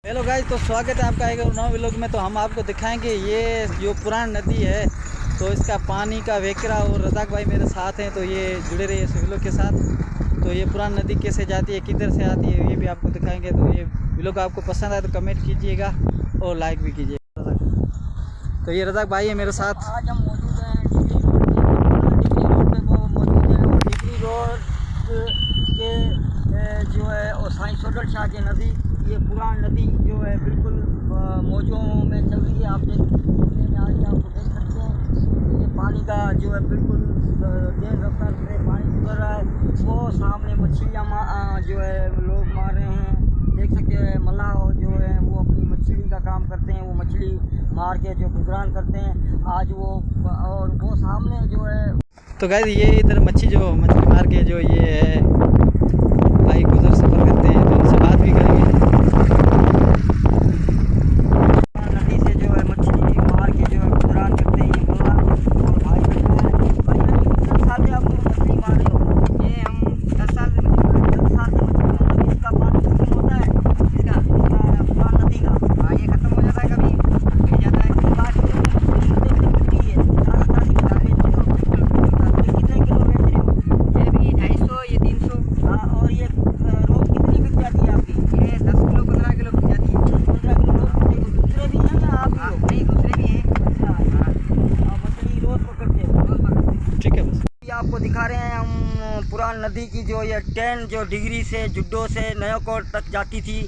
Hello guys, तो स्वागत है आपका एक नए व्लॉग में। तो हम आपको दिखाएंगे ये जो पुरान नदी है, तो इसका पानी का वेकरा। और रज़ाक भाई मेरे साथ हैं, तो ये जुड़े रहिए इस व्लॉग के साथ। तो ये पुरान नदी कैसे जाती है, किधर से आती है, ये भी आपको दिखाएंगे। तो ये व्लॉग आपको पसंद आए तो कमेंट कीजिएगा और लाइक भी कीजिएगा। तो ये रज़ाक भाई है मेरे साथ। आज हम मौजूद हैं डिग्री रोड पे, वो मौजूद है। और डिग्री रोड के जो है और साइंस सोडल शाह की नदी, ये पुरान नदी जो है बिल्कुल मौजों में चल रही है। आप देख सकते हैं, आज आपको देख सकते हैं ये पानी का जो है बिल्कुल तेज रफ्तार से पानी गुजर रहा है। वो सामने मछलियाँ जो है लोग मार रहे हैं, देख सकते हैं। मल्लाह जो है वो अपनी मछली का काम करते हैं, वो मछली मार के जो गुजरान करते हैं आज वो। और वो सामने जो है, तो गाइस ये इधर मच्छी मार के जो ये है भाई गुजर सफ़र करते हैं, तो उनसे बात भी करेंगे। नदी से जो है मछली मार के जो है गुजरान करते हैं ये मुल्ला और भाई भाई 10 साल से आप मछली मार रहे हो। ये हम 10 साल से मछली मार, इसका पानी खत्म होता है, इसका पुरान नदी का। हाँ, ये खत्म हो जाता है, कभी गिर जाता है। इसके बाद कितनी है ताज़ी बता रहे हो, कितने किलो बेच रहे हो? ये भी 250, ये 300। हाँ, और ये रोज कितनी बिक जाती है आपकी? ये 10 किलो 15 किलो बिक जाती है। 15 किलो रोज दूसरे भी हैं या आप ही हो? नहीं, दूसरे भी हैं। अच्छा, हाँ, मछली रोज पकड़ते हो? ठीक है, बस ये आपको दिखा रहे हैं हम पुरान नदी की, जो ये ट्रेन जो डिग्री से जुड्डो से नयाकोट तक जाती थी,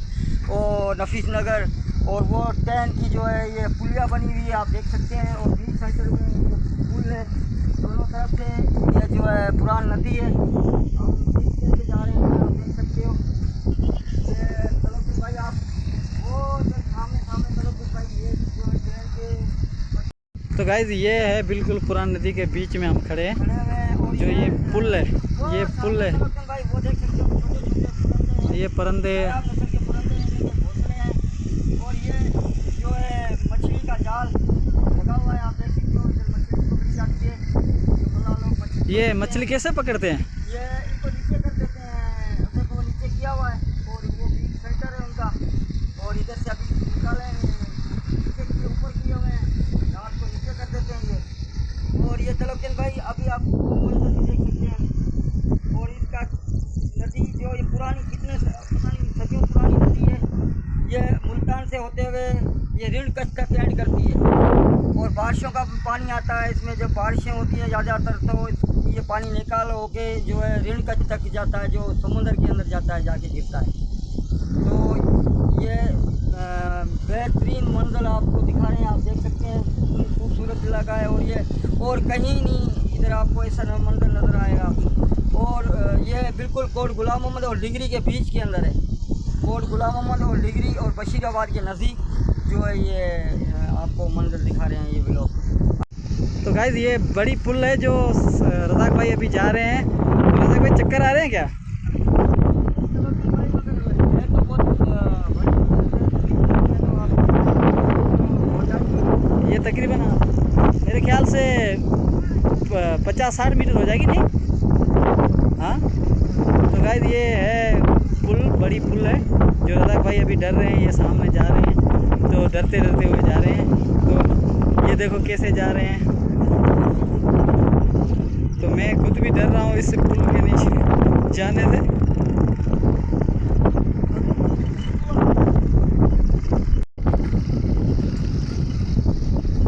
और नफीस नगर। और वो ट्रेन की जो है ये पुलिया बनी हुई है, आप देख सकते हैं। और बीच सेंटर में ये पुल है, दोनों तरफ से ये जो है पुरान नदी है। आप कैसे जा रहे हैं, आप देख सकते हो। ये चलो फिर भाई, आप वो जो सामने चलो फिर भाई, ये जो है ट्रेन के तो गाइस ये है बिल्कुल पुरान नदी के बीच में हम खड़े हैं। खड़े हुए हैं। और जो ये पुल है, ये पुल है, भाई वो देख सकते हो, छोटे छोटे ये परंदे नस्ल के पुरंदे हैं, इनके घोंसले हैं। और ये जो है मछली का जाल लगा हुआ है, आप देख सकते हो। इधर मछली पकड़ी जाती है, जो मल्लाह लोग मछली ये पकड़ते मछली हैं। कैसे पकड़ते हैं? ये इनको नीचे कर देते हैं, देखो वो नीचे किया हुआ है। और वो बीच सेंटर है उनका, और इधर से अभी निकाले हैं, नीचे किए ऊपर किए हुए हैं, रात को नीचे कर देते हैं ये। और ये चलो किन भाई, अभी आप नदी देख सकते हैं। और इसका नदी जो ये पुरानी कितने पुरानी सदियों पुरानी नदी है। ये मुल्तान से होते हुए ये ऋण कच्छ तक एंड करती है। और बारिशों का पानी आता है इसमें, जब बारिशें होती हैं ज़्यादातर, तो ये पानी निकाल होके जो है ऋण कच्छ तक जाता है, जो समुद्र के अंदर जाता है, जाके गिरता है। तो ये बेहतरीन मंजर आपको दिखा रहे हैं, आप देख सकते हैं। खूबसूरत इलाका है, और ये और कहीं नहीं इधर आपको ऐसा मंजर नज़र आएगा। और ये बिल्कुल कोट गुलाम मोहम्मद और डिग्री के बीच के अंदर है। कोट गुलाम मोहम्मद और डिग्री और बशीराबाद के नज़दीक जो है ये आपको मंजर दिखा रहे हैं ये व्लॉग। तो गाइस ये बड़ी पुल है जो रज़ाक भाई अभी जा रहे हैं। तो रज़ाक भाई चक्कर आ रहे हैं क्या? ये तकरीबन मेरे ख्याल से 50-60 मीटर हो जाएगी, नहीं? हाँ। तो गाइस ये है पुल, बड़ी पुल है जो रज़ाक भाई अभी डर रहे हैं। ये सामने जा रहे हैं, तो डरते डरते हुए जा रहे हैं। तो ये देखो कैसे जा रहे हैं। तो मैं खुद भी डर रहा हूँ इस पुल के नीचे जाने से।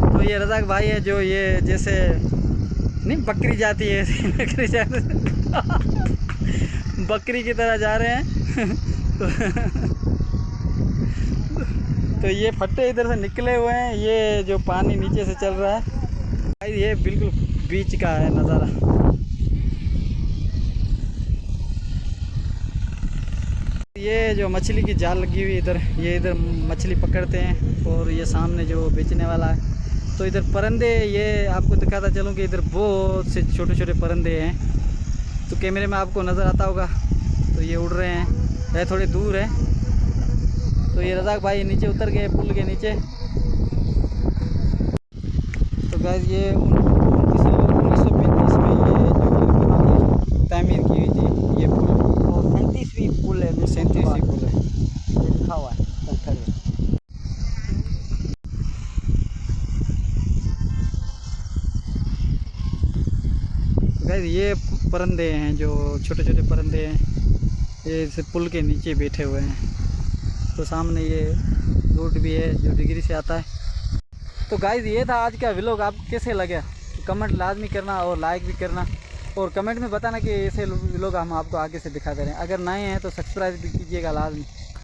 तो ये रज़ाक भाई है जो ये जैसे नहीं बकरी जाती है ऐसी बकरी जाती बकरी की तरह जा रहे हैं। तो ये फट्टे इधर से निकले हुए हैं, ये जो पानी नीचे से चल रहा है। ये बिल्कुल बीच का है नज़ारा। ये जो मछली की जाल लगी हुई इधर, ये इधर मछली पकड़ते हैं। और ये सामने जो बेचने वाला है, तो इधर परंदे ये आपको दिखाता चलूँ कि इधर बहुत से छोटे छोटे परंदे हैं। तो कैमरे में आपको नज़र आता होगा। तो ये उड़ रहे हैं, ये थोड़ी दूर है। तो ये रज़ाक भाई नीचे उतर गए पुल के नीचे। तो गाइस ये 1935 में ये जो तामीर की हुई थी ये पुल। और 37वीं पुल है, 37वीं पुल है। लिखा हुआ है पत्थर में। गाइस ये परिंदे हैं, जो छोटे छोटे परिंदे हैं, ये इस पुल के नीचे बैठे हुए हैं। तो सामने ये रोड भी है जो डिग्री से आता है। तो गाइस ये था आज का व्लॉग, आपको कैसे लगा कमेंट लाजमी करना और लाइक भी करना, और कमेंट में बताना कि ऐसे व्लॉग हम आपको आगे से दिखाते रहें। अगर नए हैं तो सब्सक्राइब भी कीजिएगा लाजमी।